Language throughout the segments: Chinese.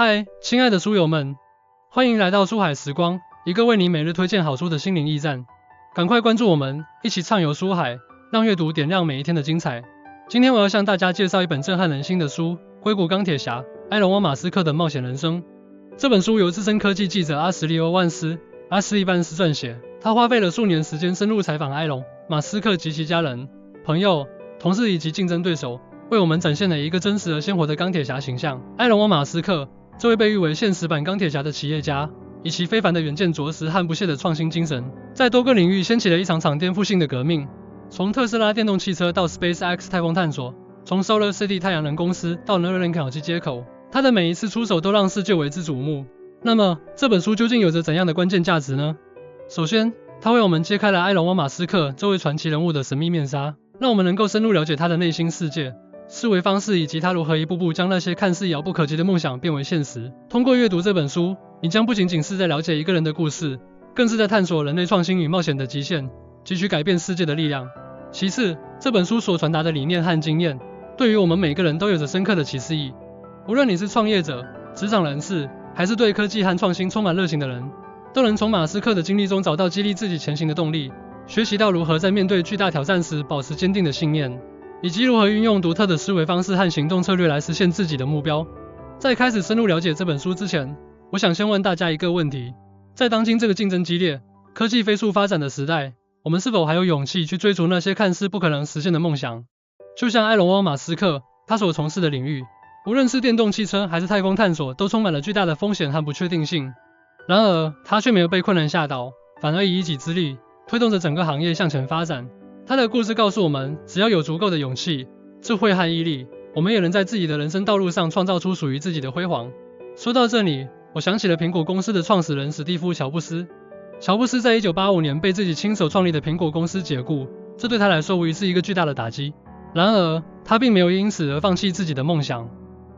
嗨，亲爱的书友们，欢迎来到书海时光，一个为你每日推荐好书的心灵驿站。赶快关注我们，一起畅游书海，让阅读点亮每一天的精彩。今天我要向大家介绍一本震撼人心的书《硅谷钢铁侠：埃隆·马斯克的冒险人生》。这本书由资深科技记者阿什利·欧万斯撰写，他花费了数年时间深入采访埃隆·马斯克及其家人、朋友、同事以及竞争对手，为我们展现了一个真实而鲜活的钢铁侠形象。埃隆·马斯克这位被誉为现实版钢铁侠的企业家，以其非凡的远见卓识和不懈的创新精神，在多个领域掀起了一场颠覆性的革命。从特斯拉电动汽车到 SpaceX 太空探索，从 Solar City 太阳能公司到 Neuralink 脑机接口，他的每一次出手都让世界为之瞩目。那么，这本书究竟有着怎样的关键价值呢？首先，它为我们揭开了埃隆·马斯克这位传奇人物的神秘面纱，让我们能够深入了解他的内心世界、思维方式以及他如何一步步将那些看似遥不可及的梦想变为现实。通过阅读这本书，你将不仅仅是在了解一个人的故事，更是在探索人类创新与冒险的极限，汲取改变世界的力量。其次，这本书所传达的理念和经验，对于我们每个人都有着深刻的启示意义。无论你是创业者、职场人士，还是对科技和创新充满热情的人，都能从马斯克的经历中找到激励自己前行的动力，学习到如何在面对巨大挑战时保持坚定的信念，以及如何运用独特的思维方式和行动策略来实现自己的目标。在开始深入了解这本书之前，我想先问大家一个问题：在当今这个竞争激烈、科技飞速发展的时代，我们是否还有勇气去追逐那些看似不可能实现的梦想？就像埃隆·马斯克，他所从事的领域，无论是电动汽车还是太空探索，都充满了巨大的风险和不确定性。然而，他却没有被困难吓倒，反而以一己之力推动着整个行业向前发展。他的故事告诉我们，只要有足够的勇气、智慧和毅力，我们也能在自己的人生道路上创造出属于自己的辉煌。说到这里，我想起了苹果公司的创始人史蒂夫·乔布斯。乔布斯在1985年被自己亲手创立的苹果公司解雇，这对他来说无疑是一个巨大的打击。然而，他并没有因此而放弃自己的梦想。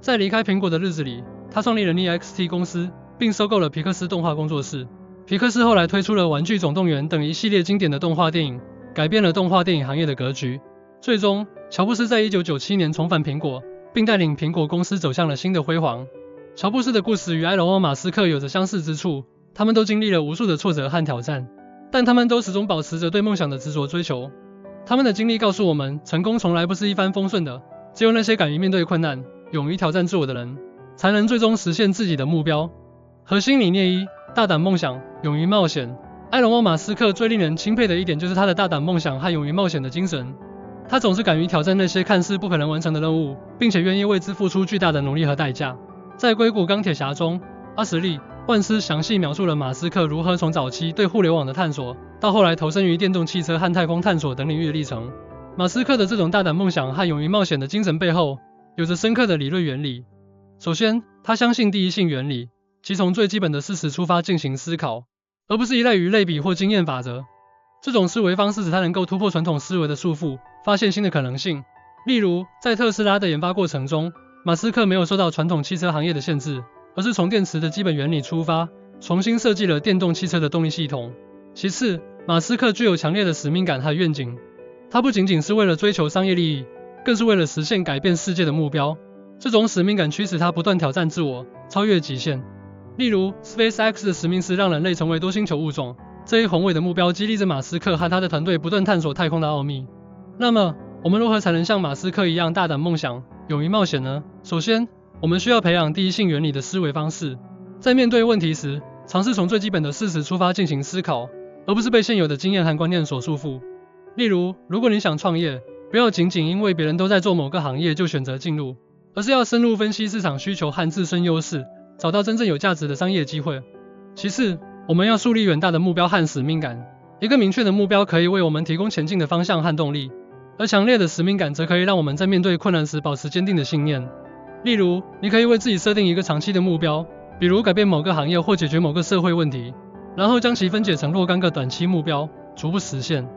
在离开苹果的日子里，他创立了 NXT 公司，并收购了皮克斯动画工作室。皮克斯后来推出了《玩具总动员》等一系列经典的动画电影，改变了动画电影行业的格局。最终，乔布斯在1997年重返苹果，并带领苹果公司走向了新的辉煌。乔布斯的故事与埃隆·马斯克有着相似之处，他们都经历了无数的挫折和挑战，但他们都始终保持着对梦想的执着追求。他们的经历告诉我们，成功从来不是一帆风顺的，只有那些敢于面对困难、勇于挑战自我的人，才能最终实现自己的目标。核心理念一：大胆梦想，勇于冒险。埃隆·马斯克最令人钦佩的一点就是他的大胆梦想和勇于冒险的精神。他总是敢于挑战那些看似不可能完成的任务，并且愿意为之付出巨大的努力和代价。在《硅谷钢铁侠》中，阿什利·万斯详细描述了马斯克如何从早期对互联网的探索，到后来投身于电动汽车和太空探索等领域的历程。马斯克的这种大胆梦想和勇于冒险的精神背后，有着深刻的理论原理。首先，他相信第一性原理，即从最基本的事实出发进行思考，而不是依赖于类比或经验法则。这种思维方式使他能够突破传统思维的束缚，发现新的可能性。例如，在特斯拉的研发过程中，马斯克没有受到传统汽车行业的限制，而是从电池的基本原理出发，重新设计了电动汽车的动力系统。其次，马斯克具有强烈的使命感和愿景，他不仅仅是为了追求商业利益，更是为了实现改变世界的目标。这种使命感驱使他不断挑战自我，超越极限。例如 ，SpaceX 的使命是让人类成为多星球物种，这一宏伟的目标激励着马斯克和他的团队不断探索太空的奥秘。那么，我们如何才能像马斯克一样大胆梦想，勇于冒险呢？首先，我们需要培养第一性原理的思维方式。在面对问题时，尝试从最基本的事实出发进行思考，而不是被现有的经验和观念所束缚。例如，如果你想创业，不要仅仅因为别人都在做某个行业就选择进入，而是要深入分析市场需求和自身优势，找到真正有价值的商业机会。其次，我们要树立远大的目标和使命感。一个明确的目标可以为我们提供前进的方向和动力，而强烈的使命感则可以让我们在面对困难时保持坚定的信念。例如，你可以为自己设定一个长期的目标，比如改变某个行业或解决某个社会问题，然后将其分解成若干个短期目标，逐步实现。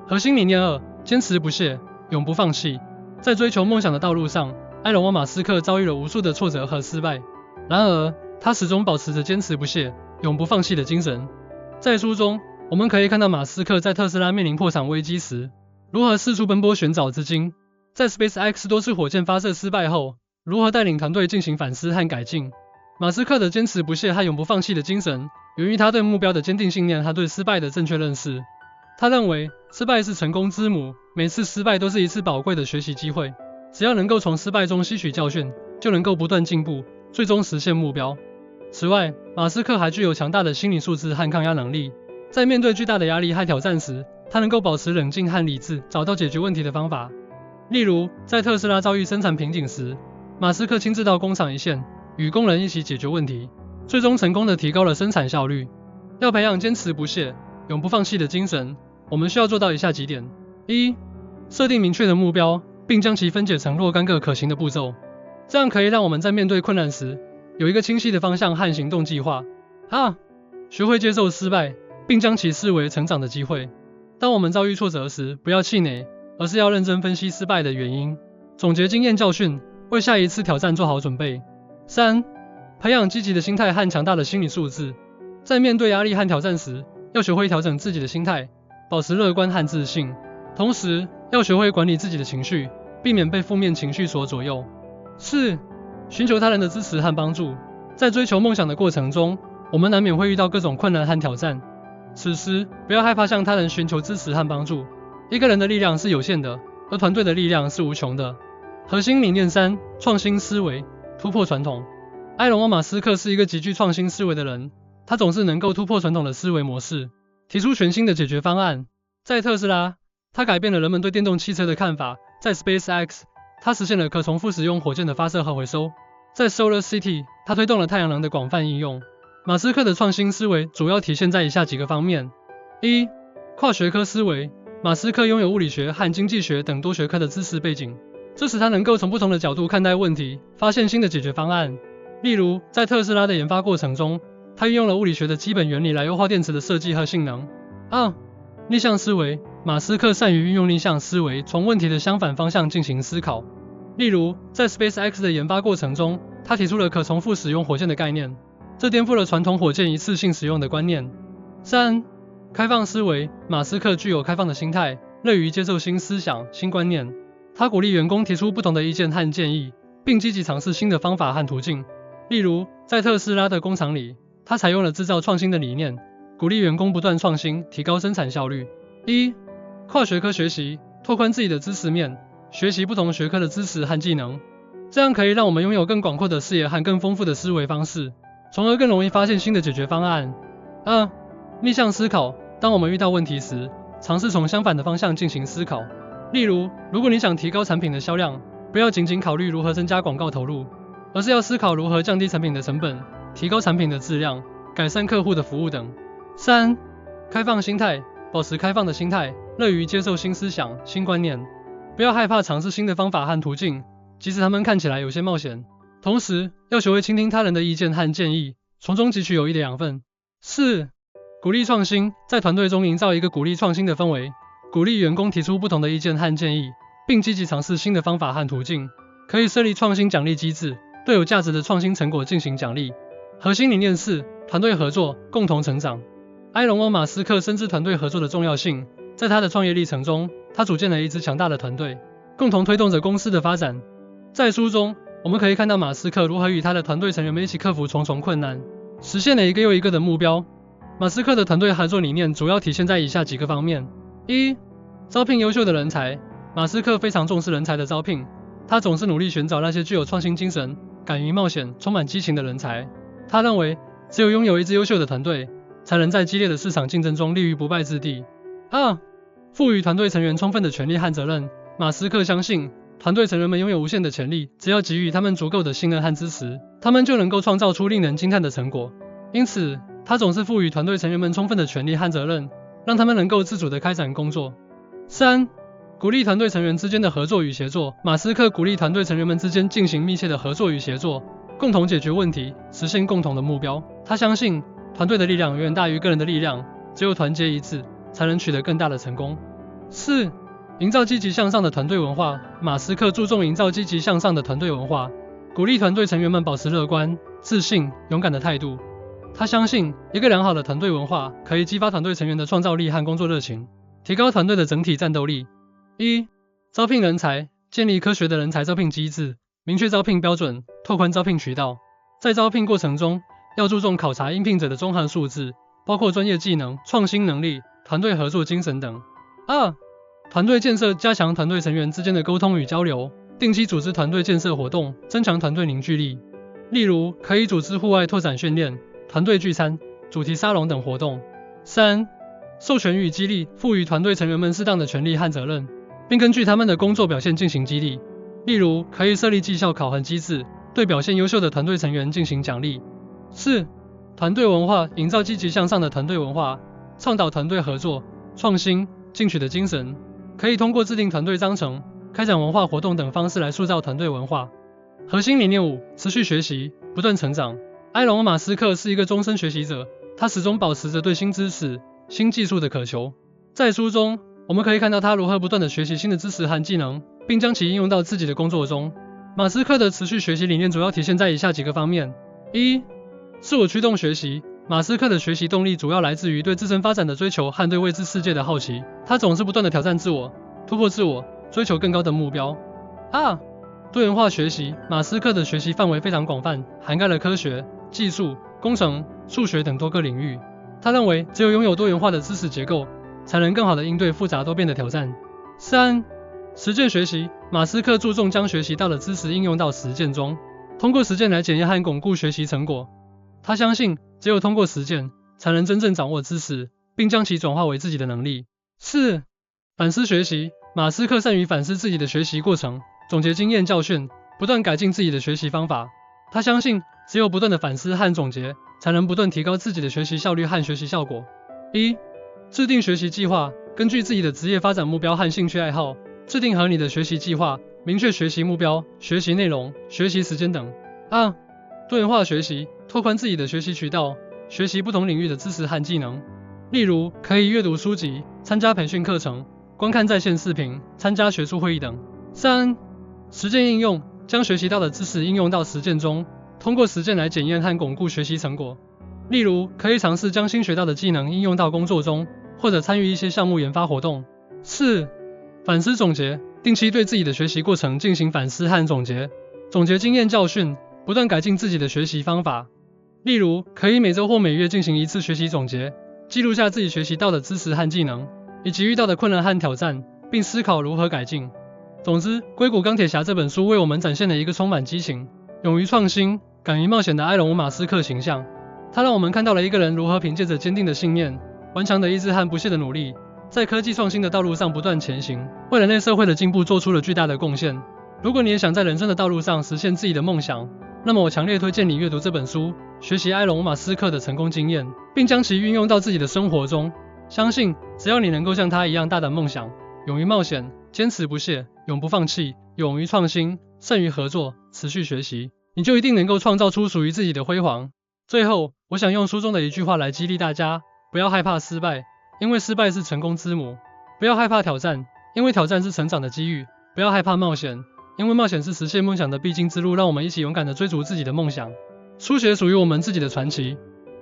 核心理念二：坚持不懈，永不放弃。在追求梦想的道路上，埃隆·马斯克遭遇了无数的挫折和失败，然而他始终保持着坚持不懈、永不放弃的精神。在书中，我们可以看到马斯克在特斯拉面临破产危机时，如何四处奔波寻找资金；在 SpaceX 多次火箭发射失败后，如何带领团队进行反思和改进。马斯克的坚持不懈和永不放弃的精神，源于他对目标的坚定信念和对失败的正确认识。他认为，失败是成功之母，每次失败都是一次宝贵的学习机会。只要能够从失败中吸取教训，就能够不断进步，最终实现目标。此外，马斯克还具有强大的心理素质和抗压能力。在面对巨大的压力和挑战时，他能够保持冷静和理智，找到解决问题的方法。例如，在特斯拉遭遇生产瓶颈时，马斯克亲自到工厂一线，与工人一起解决问题，最终成功地提高了生产效率。要培养坚持不懈、永不放弃的精神，我们需要做到以下几点：一、设定明确的目标，并将其分解成若干个可行的步骤，这样可以让我们在面对困难时，有一个清晰的方向和行动计划。二、学会接受失败，并将其视为成长的机会。当我们遭遇挫折时，不要气馁，而是要认真分析失败的原因，总结经验教训，为下一次挑战做好准备。三、培养积极的心态和强大的心理素质。在面对压力和挑战时，要学会调整自己的心态，保持乐观和自信。同时，要学会管理自己的情绪，避免被负面情绪所左右。四、寻求他人的支持和帮助。在追求梦想的过程中，我们难免会遇到各种困难和挑战。此时，不要害怕向他人寻求支持和帮助。一个人的力量是有限的，而团队的力量是无穷的。核心理念三：创新思维，突破传统。埃隆·马斯克是一个极具创新思维的人，他总是能够突破传统的思维模式，提出全新的解决方案。在特斯拉，他改变了人们对电动汽车的看法；在 SpaceX， 他实现了可重复使用火箭的发射和回收；在 Solar City， 他推动了太阳能的广泛应用。马斯克的创新思维主要体现在以下几个方面：一、跨学科思维。马斯克拥有物理学和经济学等多学科的知识背景，这使他能够从不同的角度看待问题，发现新的解决方案。例如，在特斯拉的研发过程中，他运用了物理学的基本原理来优化电池的设计和性能。二、逆向思维。马斯克善于运用逆向思维，从问题的相反方向进行思考。例如，在 SpaceX 的研发过程中，他提出了可重复使用火箭的概念，这颠覆了传统火箭一次性使用的观念。三、开放思维。马斯克具有开放的心态，乐于接受新思想、新观念。他鼓励员工提出不同的意见和建议，并积极尝试新的方法和途径。例如，在特斯拉的工厂里，他采用了制造创新的理念，鼓励员工不断创新，提高生产效率。一、跨学科学习，拓宽自己的知识面，学习不同学科的知识和技能，这样可以让我们拥有更广阔的视野和更丰富的思维方式，从而更容易发现新的解决方案。二、逆向思考。当我们遇到问题时，尝试从相反的方向进行思考。例如，如果你想提高产品的销量，不要仅仅考虑如何增加广告投入，而是要思考如何降低产品的成本，提高产品的质量，改善客户的服务等。三、开放心态。保持开放的心态，乐于接受新思想、新观念，不要害怕尝试新的方法和途径，即使他们看起来有些冒险。同时，要学会倾听他人的意见和建议，从中汲取有益的养分。四、鼓励创新。在团队中营造一个鼓励创新的氛围，鼓励员工提出不同的意见和建议，并积极尝试新的方法和途径。可以设立创新奖励机制，对有价值的创新成果进行奖励。核心理念四：团队合作，共同成长。埃隆·马斯克深知团队合作的重要性，在他的创业历程中，他组建了一支强大的团队，共同推动着公司的发展。在书中，我们可以看到马斯克如何与他的团队成员们一起克服重重困难，实现了一个又一个的目标。马斯克的团队合作理念主要体现在以下几个方面：一、招聘优秀的人才。马斯克非常重视人才的招聘，他总是努力寻找那些具有创新精神、敢于冒险、充满激情的人才。他认为，只有拥有一支优秀的团队，才能在激烈的市场竞争中立于不败之地。二、赋予团队成员充分的权利和责任。马斯克相信，团队成员们拥有无限的潜力，只要给予他们足够的信任和支持，他们就能够创造出令人惊叹的成果。因此，他总是赋予团队成员们充分的权利和责任，让他们能够自主地开展工作。三、鼓励团队成员之间的合作与协作。马斯克鼓励团队成员们之间进行密切的合作与协作，共同解决问题，实现共同的目标。他相信，团队的力量远远大于个人的力量，只有团结一致，才能取得更大的成功。四、营造积极向上的团队文化。马斯克注重营造积极向上的团队文化，鼓励团队成员们保持乐观、自信、勇敢的态度。他相信，一个良好的团队文化可以激发团队成员的创造力和工作热情，提高团队的整体战斗力。一、招聘人才。建立科学的人才招聘机制，明确招聘标准，拓宽招聘渠道。在招聘过程中，要注重考察应聘者的综合素质，包括专业技能、创新能力、团队合作精神等。2. 团队建设，加强团队成员之间的沟通与交流，定期组织团队建设活动，增强团队凝聚力。例如，可以组织户外拓展训练、团队聚餐、主题沙龙等活动。3. 授权与激励，赋予团队成员们适当的权利和责任，并根据他们的工作表现进行激励。例如，可以设立绩效考核机制，对表现优秀的团队成员进行奖励。4. 团队文化，营造积极向上的团队文化，倡导团队合作、创新、进取的精神，可以通过制定团队章程、开展文化活动等方式来塑造团队文化。核心理念5：持续学习，不断成长。埃隆·马斯克是一个终身学习者，他始终保持着对新知识、新技术的渴求。在书中，我们可以看到他如何不断地学习新的知识和技能，并将其应用到自己的工作中。马斯克的持续学习理念主要体现在以下几个方面： 1. 自我驱动学习。马斯克的学习动力主要来自于对自身发展的追求和对未知世界的好奇，他总是不断地挑战自我，突破自我，追求更高的目标。2. 多元化学习。马斯克的学习范围非常广泛，涵盖了科学、技术、工程、数学等多个领域。他认为，只有拥有多元化的知识结构，才能更好地应对复杂多变的挑战。3. 实践学习。马斯克注重将学习到的知识应用到实践中，通过实践来检验和巩固学习成果。他相信，只有通过实践，才能真正掌握知识，并将其转化为自己的能力。4. 反思学习。马斯克善于反思自己的学习过程，总结经验教训，不断改进自己的学习方法。他相信，只有不断的反思和总结，才能不断提高自己的学习效率和学习效果。1. 制定学习计划。根据自己的职业发展目标和兴趣爱好，制定合理的学习计划，明确学习目标、学习内容、学习时间等。2. 多元化学习。拓宽自己的学习渠道，学习不同领域的知识和技能。例如，可以阅读书籍、参加培训课程、观看在线视频、参加学术会议等。3. 实践应用。将学习到的知识应用到实践中，通过实践来检验和巩固学习成果。例如，可以尝试将新学到的技能应用到工作中，或者参与一些项目研发活动。4. 反思总结。定期对自己的学习过程进行反思和总结，总结经验教训，不断改进自己的学习方法。例如，可以每周或每月进行一次学习总结，记录下自己学习到的知识和技能，以及遇到的困难和挑战，并思考如何改进。总之，《硅谷钢铁侠》这本书为我们展现了一个充满激情、勇于创新、敢于冒险的埃隆·马斯克形象。他让我们看到了一个人如何凭借着坚定的信念、顽强的意志和不懈的努力，在科技创新的道路上不断前行，为人类社会的进步做出了巨大的贡献。如果你也想在人生的道路上实现自己的梦想，那么我强烈推荐你阅读这本书，学习埃隆·马斯克的成功经验，并将其运用到自己的生活中。相信，只要你能够像他一样大胆梦想，勇于冒险，坚持不懈，永不放弃，勇于创新，善于合作，持续学习，你就一定能够创造出属于自己的辉煌。最后，我想用书中的一句话来激励大家：不要害怕失败，因为失败是成功之母；不要害怕挑战，因为挑战是成长的机遇；不要害怕冒险，因为冒险是实现梦想的必经之路。让我们一起勇敢地追逐自己的梦想，书写属于我们自己的传奇。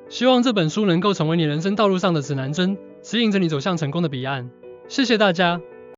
希望这本书能够成为你人生道路上的指南针，指引着你走向成功的彼岸。谢谢大家。